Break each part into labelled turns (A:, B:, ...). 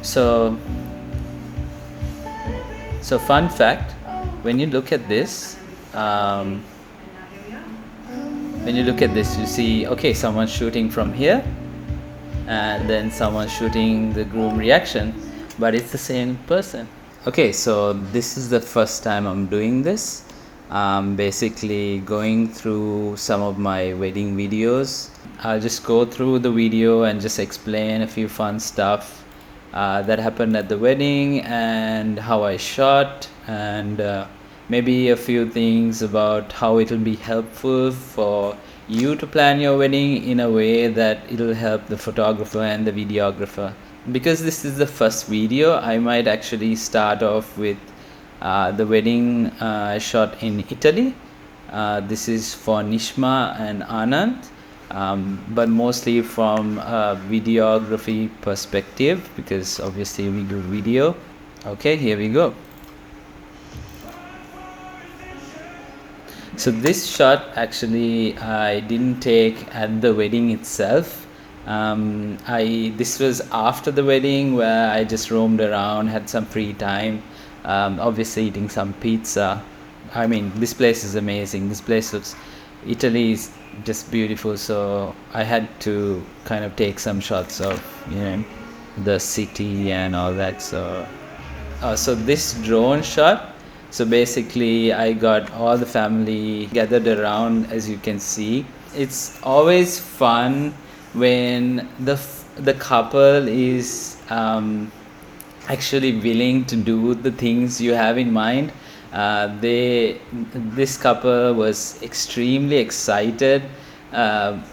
A: So fun fact, when you look at this, you see, okay, someone's shooting from here, and then someone's shooting the groom reaction, but it's the same person. Okay, so this is the first time I'm doing this. Basically going through some of my wedding videos. I'll just go through the video and just explain a few fun stuff that happened at the wedding and how I shot, and maybe a few things about how it'll be helpful for you to plan your wedding in a way that it'll help the photographer and the videographer. Because this is the first video, I might actually start off with the wedding I shot in Italy. This is for Nishma and Anand, but mostly from a videography perspective, because obviously we do video. Okay, here we go. So this shot actually I didn't take at the wedding itself. This was after the wedding, where I just roamed around, had some free time, obviously eating some pizza. I mean, this place is amazing. Italy is just beautiful, so I had to kind of take some shots of, the city and all that. So this drone shot, so basically I got all the family gathered around, as you can see. It's always fun when the couple is actually willing to do the things you have in mind. This couple was extremely excited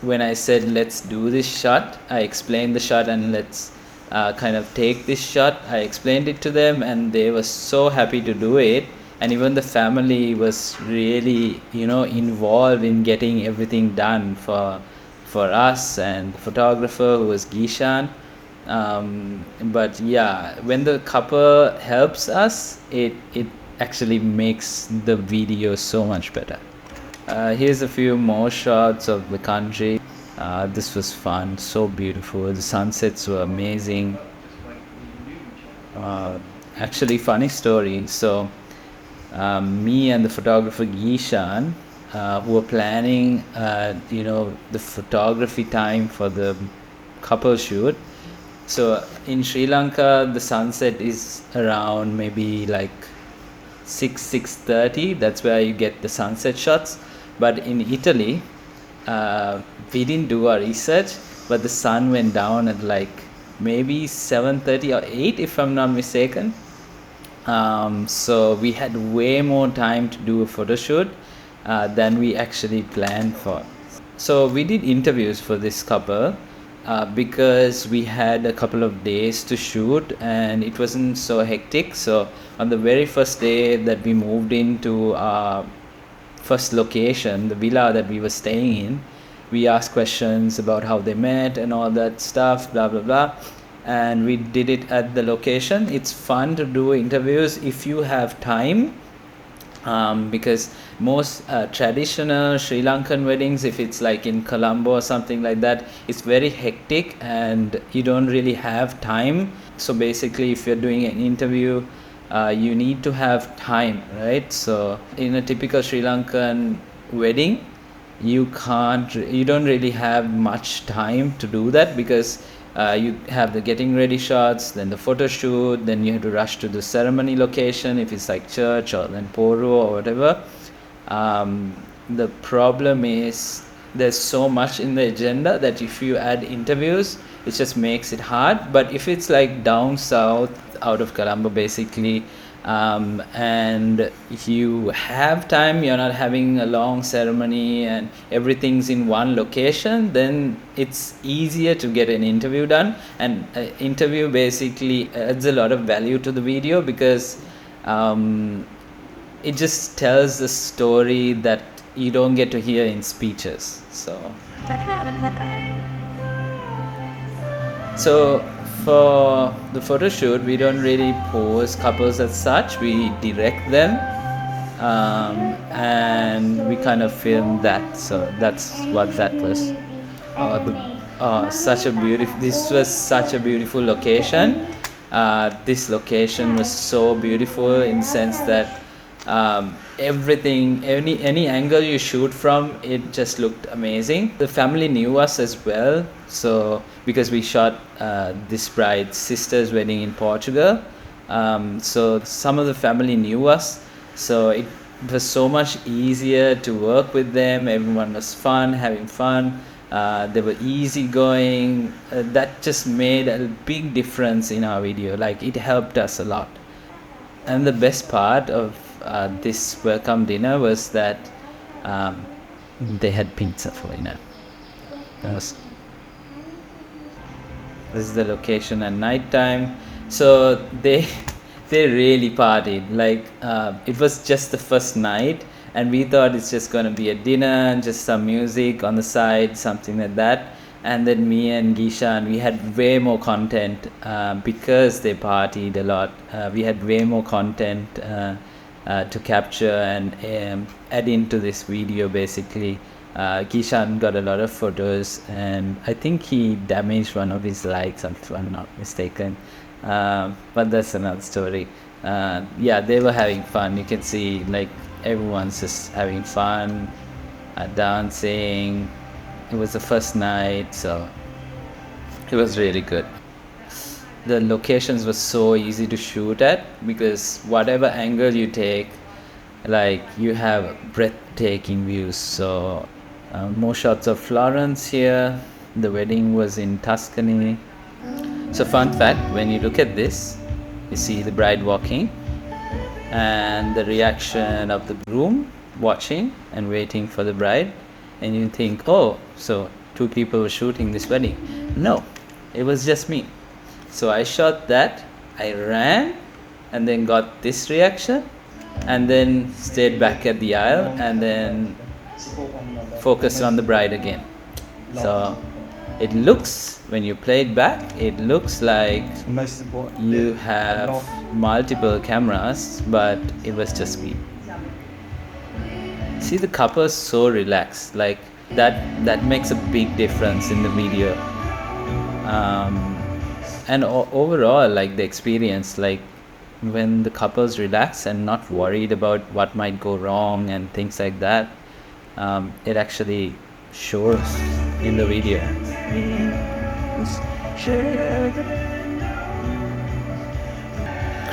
A: when I said, let's do this shot. I explained the shot and let's kind of take this shot. I explained it to them and they were so happy to do it. And even the family was really, involved in getting everything done for us, and the photographer, who was Gishan. But yeah, when the couple helps us, it actually makes the video so much better. Here's a few more shots of the country. This was fun, so beautiful. The sunsets were amazing. Actually, funny story. So me and the photographer Gishan were planning the photography time for the couple shoot. So in Sri Lanka, the sunset is around maybe like 6:30. That's where you get the sunset shots. But in Italy, we didn't do our research, but the sun went down at like maybe 7:30 or 8, if I'm not mistaken. So we had way more time to do a photo shoot than we actually planned for. So we did interviews for this couple because we had a couple of days to shoot and it wasn't so hectic. So on the very first day that we moved into our first location, the villa that we were staying in, we asked questions about how they met and all that stuff, blah blah blah, and we did it at the location. It's fun to do interviews if you have time, because most traditional Sri Lankan weddings, if it's like in Colombo or something like that, it's very hectic and you don't really have time. So basically, if you're doing an interview, you need to have time, right? So in a typical Sri Lankan wedding, you don't really have much time to do that, because you have the getting ready shots, then the photo shoot, then you have to rush to the ceremony location if it's like church or then poru or whatever. The problem is there's so much in the agenda that if you add interviews, it just makes it hard. But if it's like down south, out of Colombo basically, and if you have time, you're not having a long ceremony and everything's in one location, then it's easier to get an interview done. And interview basically adds a lot of value to the video, because it just tells the story that you don't get to hear in speeches. So for the photo shoot, we don't really pose couples as such, we direct them, and we kind of film that. So that's what that was. This was such a beautiful location. This location was so beautiful in the sense that everything, any angle you shoot from, it just looked amazing. The family knew us as well, so because we shot this bride's sister's wedding in Portugal, so some of the family knew us, so it was so much easier to work with them. Everyone was fun, having fun. They were easygoing. That just made a big difference in our video. Like, it helped us a lot. And the best part of this welcome dinner was that they had pizza for dinner. This is the location at night time. So they really partied. Like, it was just the first night, and we thought it's just gonna be a dinner and just some music on the side, something like that. And then me and Gishan, we had way more content because they partied a lot. We had way more content to capture and add into this video. Basically, Gishan got a lot of photos, and I think he damaged one of his likes, if I'm not mistaken. But that's another story. Yeah, they were having fun. You can see, like, everyone's just having fun, dancing. It was the first night, so it was really good. The locations were so easy to shoot at because whatever angle you take, like, you have breathtaking views. So more shots of Florence here. The wedding was in Tuscany. So fun fact, when you look at this, you see the bride walking and the reaction of the groom watching and waiting for the bride, and you think, oh, so two people were shooting this wedding. No, it was just me. So I shot that, I ran, and then got this reaction, and then stayed back at the aisle, and then focused on the bride again. So it looks, when you play it back, it looks like you have multiple cameras, but it was just me. See, the couple is so relaxed. Like, that makes a big difference in the video. And overall, like, the experience, like, when the couple's relaxed and not worried about what might go wrong and things like that, it actually shows in the video.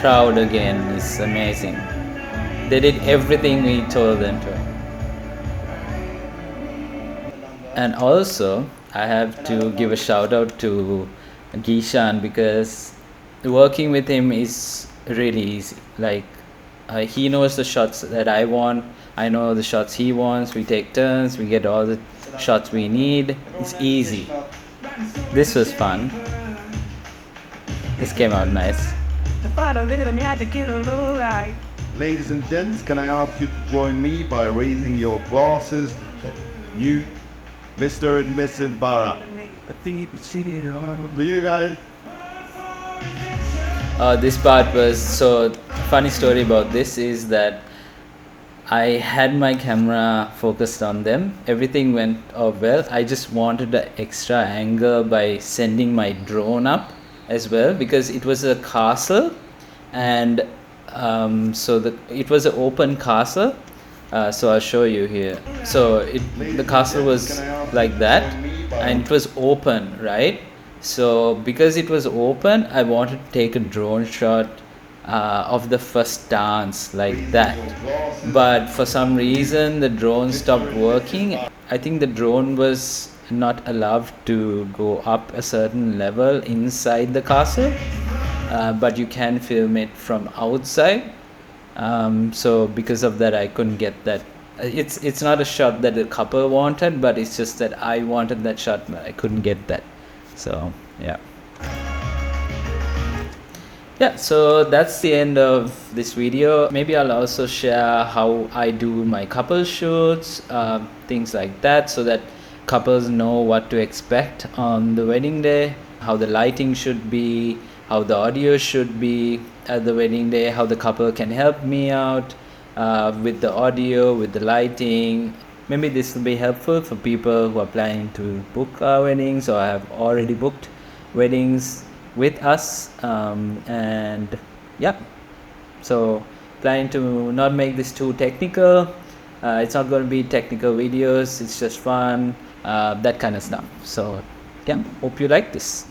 A: Crowd again is amazing. They did everything we told them to. And also, I have to give a shout out to Gishan because working with him is really easy. Like, he knows the shots that I want, I know the shots he wants, we take turns, we get all the shots we need. It's easy. This was fun. This came out nice.
B: Ladies and gents, can I ask you to join me by raising your glasses? You, Mr. and Mrs. Bara. You guys.
A: This part was so funny. Story about this is that I had my camera focused on them. Everything went well. I just wanted an extra angle by sending my drone up as well because it was a castle, and so it was an open castle. So I'll show you here. So the castle was like that, and it was open, right? So because it was open, I wanted to take a drone shot of the first dance like that. But for some reason, the drone stopped working. I think the drone was not allowed to go up a certain level inside the castle, but you can film it from outside. So because of that, I couldn't get that. It's not a shot that the couple wanted, but it's just that I wanted that shot, but I couldn't get that. So yeah, so that's the end of this video. Maybe I'll also share how I do my couple shoots, things like that, so that couples know what to expect on the wedding day, how the lighting should be, how the audio should be at the wedding day, how the couple can help me out with the audio, with the lighting. Maybe this will be helpful for people who are planning to book weddings or have already booked weddings. with us. And yeah, so planning to not make this too technical. It's not going to be technical videos, it's just fun, that kind of stuff. So yeah, hope you like this.